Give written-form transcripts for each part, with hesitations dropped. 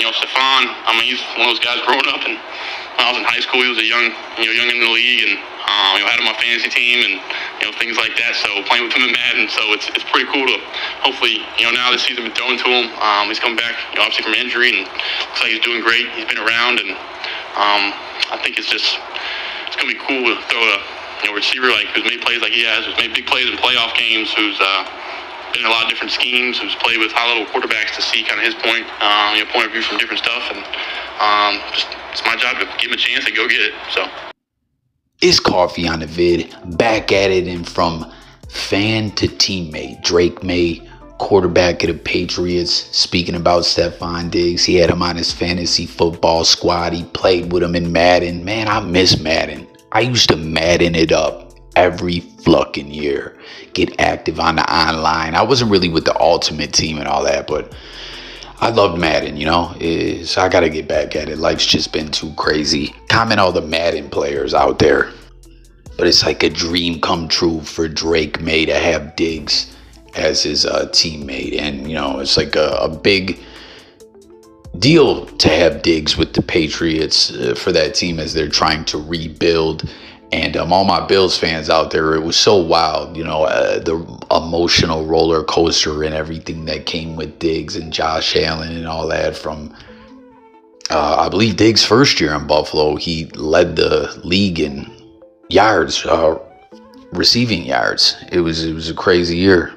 STEFON, he's one of those guys growing up, and when I was in high school, he was a young in the league, and had him on my fantasy team, and things like that. So playing with him in Madden, so it's pretty cool to hopefully now this season been thrown to him. He's coming back obviously from injury, and looks like he's doing great. He's been around, and I think it's gonna be cool to throw a receiver who's made plays like he has, who's made big plays in playoff games, who's been in a lot of different schemes, who's played with high-level quarterbacks to see kind of his point of view from different stuff, and it's my job to give him a chance and go get it. So. It's Coffee on the Vid, back at it, and from fan to teammate, Drake MAYE, quarterback of the Patriots, speaking about STEFON DIGGS. He had him on his fantasy football squad. He played with him in Madden. Man, I miss Madden. I used to Madden it up every fucking year, get active on the online. I wasn't really with the ultimate team and all that, but I loved Madden, so I got to get back at it. Life's just been too crazy. Comment all the Madden players out there. But it's like a dream come true for Drake MAYE to have DIGGS as his teammate. And, it's like a big deal to have DIGGS with the Patriots for that team as they're trying to rebuild. And all my Bills fans out there, it was so wild, the emotional roller coaster and everything that came with DIGGS and Josh Allen and all that from, I believe, DIGGS' first year in Buffalo. He led the league in yards, receiving yards. It was a crazy year.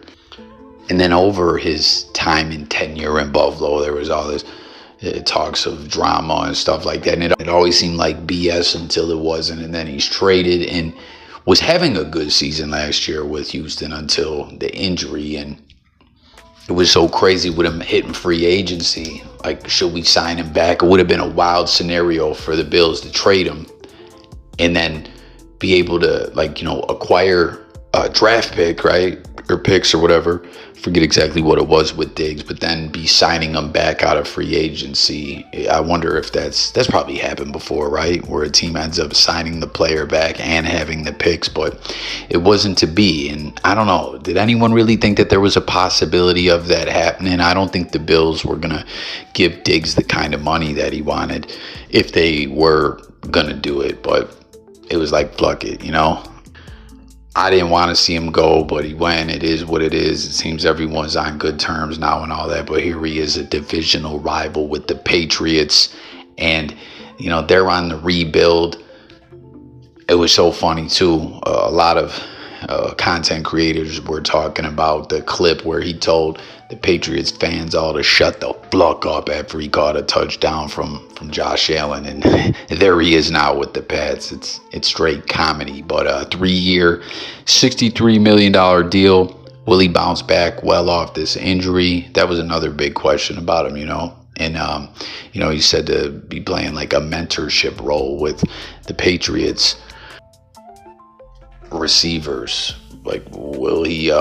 And then over his time and tenure in Buffalo, there was all this talks of drama and stuff like that, and it always seemed like BS until it wasn't. And then he's traded and was having a good season last year with Houston until the injury, and it was so crazy with him hitting free agency. Like, should we sign him back? It would have been a wild scenario for the Bills to trade him and then be able to acquire a draft pick, right, or picks or whatever. Forget exactly what it was with DIGGS, but then be signing them back out of free agency. I wonder if that's probably happened before, right? Where a team ends up signing the player back and having the picks, but it wasn't to be. And I don't know, did anyone really think that there was a possibility of that happening? I don't think the Bills were going to give DIGGS the kind of money that he wanted if they were going to do it, but it was like, fuck it, I didn't want to see him go, but he went. It is what it is. It seems everyone's on good terms now and all that, but here he is, a divisional rival with the Patriots, and they're on the rebuild. It was so funny too. A lot of content creators were talking about the clip where he told the Patriots fans all to shut the fuck up after he caught a touchdown from Josh Allen, and there he is now with the Pats. It's straight comedy. But a 3-year, $63 million deal. Will he bounce back well off this injury? That was another big question about him, And he said to be playing like a mentorship role with the Patriots receivers. Like, will he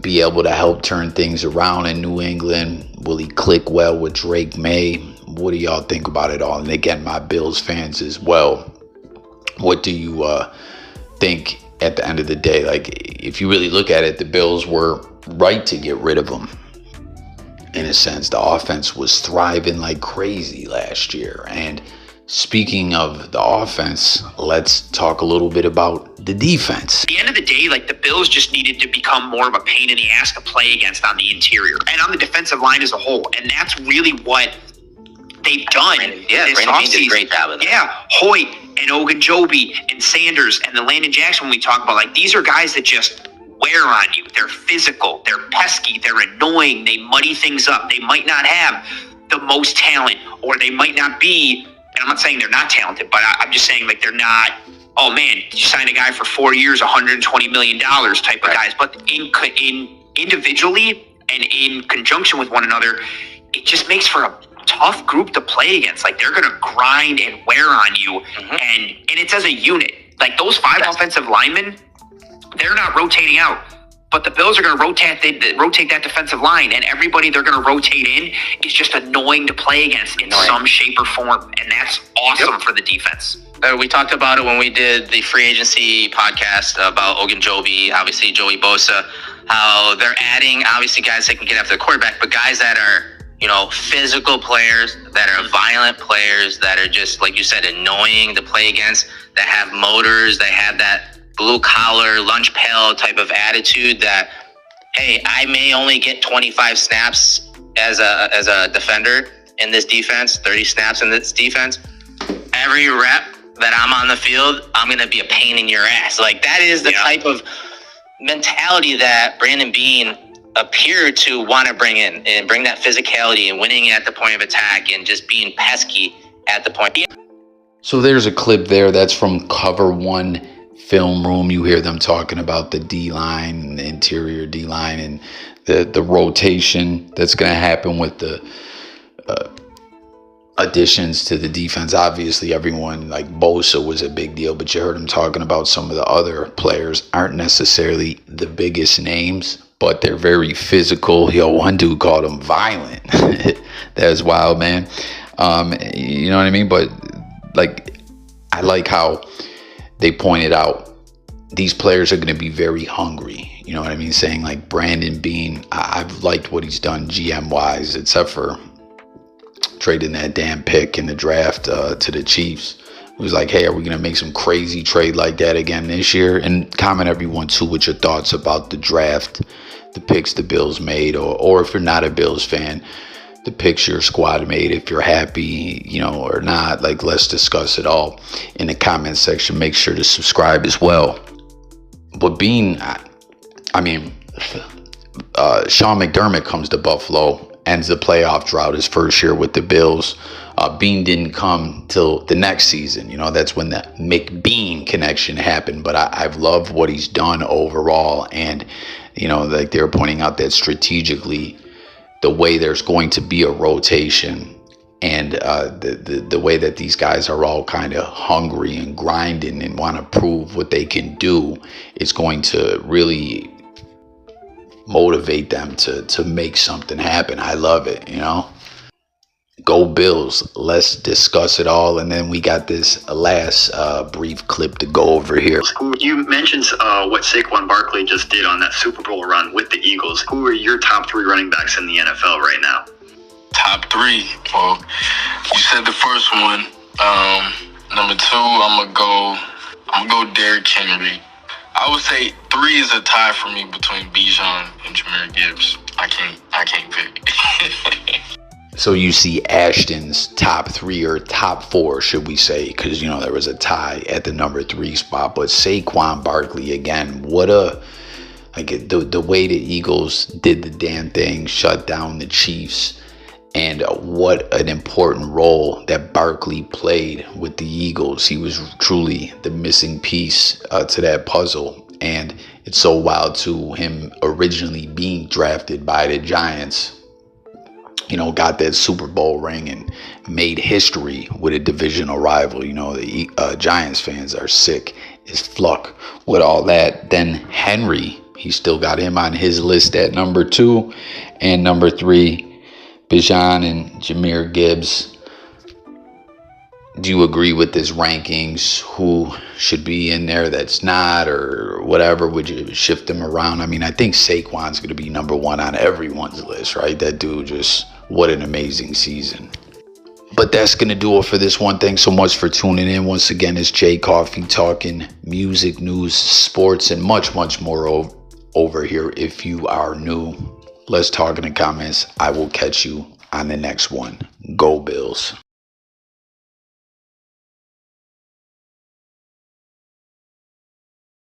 be able to help turn things around in New England? Will he click well with Drake MAYE? What do y'all think about it all? And again, my Bills fans as well, what do you think at the end of the day? Like, if you really look at it, the Bills were right to get rid of him. In a sense, the offense was thriving like crazy last year. And speaking of the offense, let's talk a little bit about the defense. At the end of the day, the Bills just needed to become more of a pain in the ass to play against on the interior and on the defensive line as a whole. And that's really what they've done this offseason. Did a great job of that. Yeah, Hoyt and Ogunjobi and Sanders and the Landon Jackson, when we talk about, these are guys that just wear on you. They're physical, they're pesky, they're annoying, they muddy things up. They might not have the most talent, or they might not be, and I'm not saying they're not talented, but I'm just saying they're not, oh man, you signed a guy for 4 years, $120 million type of guys. But in individually and in conjunction with one another, it just makes for a tough group to play against. They're going to grind and wear on you, and it's as a unit. Those 5 offensive linemen, they're not rotating out. But the Bills are going to rotate that defensive line, and everybody they're going to rotate in is just annoying to play against in some shape or form, and that's awesome for the defense. We talked about it when we did the free agency podcast about Ogunjobi, obviously Joey Bosa, how they're adding obviously guys that can get after the quarterback, but guys that are physical players that are violent players that are just, like you said, annoying to play against, that have motors, that have that blue collar, lunch pail type of attitude that, hey, I may only get 25 snaps as a defender in this defense, 30 snaps in this defense. Every rep that I'm on the field, I'm going to be a pain in your ass. Like, that is the type of mentality that Brandon Beane appeared to want to bring in, and bring that physicality and winning at the point of attack and just being pesky at the point. So there's a clip there that's from Cover One film room. You hear them talking about the D-line, the interior D-line, and the rotation that's going to happen with the additions to the defense. Obviously, everyone, like Bosa was a big deal, but you heard him talking about some of the other players aren't necessarily the biggest names, but they're very physical. One dude called him violent. That was wild, man. You know what I mean? But like, I like how they pointed out these players are going to be very hungry. You know what I mean? Saying like Brandon Beane, I've liked what he's done GM wise, except for trading that damn pick in the draft to the Chiefs. It was like, hey, are we going to make some crazy trade like that again this year? And comment everyone too with your thoughts about the draft, the picks the Bills made, or if you're not a Bills fan, the picks your squad made, if you're happy, or not. Like, let's discuss it all in the comment section. Make sure to subscribe as well. But Sean McDermott comes to Buffalo, ends the playoff drought his first year with the Bills. Beane didn't come till the next season. That's when the McBean connection happened. But I've loved what he's done overall. And, like they were pointing out that strategically, the way there's going to be a rotation and the way that these guys are all kind of hungry and grinding and want to prove what they can do, is going to really motivate them to make something happen. I love it, Go Bills. Let's discuss it all. And then we got this last brief clip to go over here. You mentioned what Saquon Barkley just did on that Super Bowl run with the Eagles. Who are your top 3 running backs in the NFL right now? Top 3. Well, you said the first one. Number 2, I'm gonna go Derrick Henry. I would say 3 is a tie for me between Bijan and Jahmyr Gibbs. I can't pick. So you see Ashton's top 3 or top 4, should we say, because there was a tie at the number 3 spot. But Saquon Barkley again, the way the Eagles did the damn thing, shut down the Chiefs, and what an important role that Barkley played with the Eagles. He was truly the missing piece to that puzzle. And it's so wild to him originally being drafted by the Giants, got that Super Bowl ring and made history with a divisional rival. The Giants fans are sick as fuck with all that. Then Henry, he still got him on his list at number 2, and number 3, Bijan and Jahmyr Gibbs. Do you agree with this rankings? Who should be in there that's not, or whatever? Would you shift them around? I think Saquon's going to be number 1 on everyone's list, right? That dude just, what an amazing season. But that's going to do it for this one. Thanks so much for tuning in. Once again, it's Jay Coffee talking music, news, sports, and much, much more over here. If you are new, let's talk in the comments. I will catch you on the next one. Go Bills.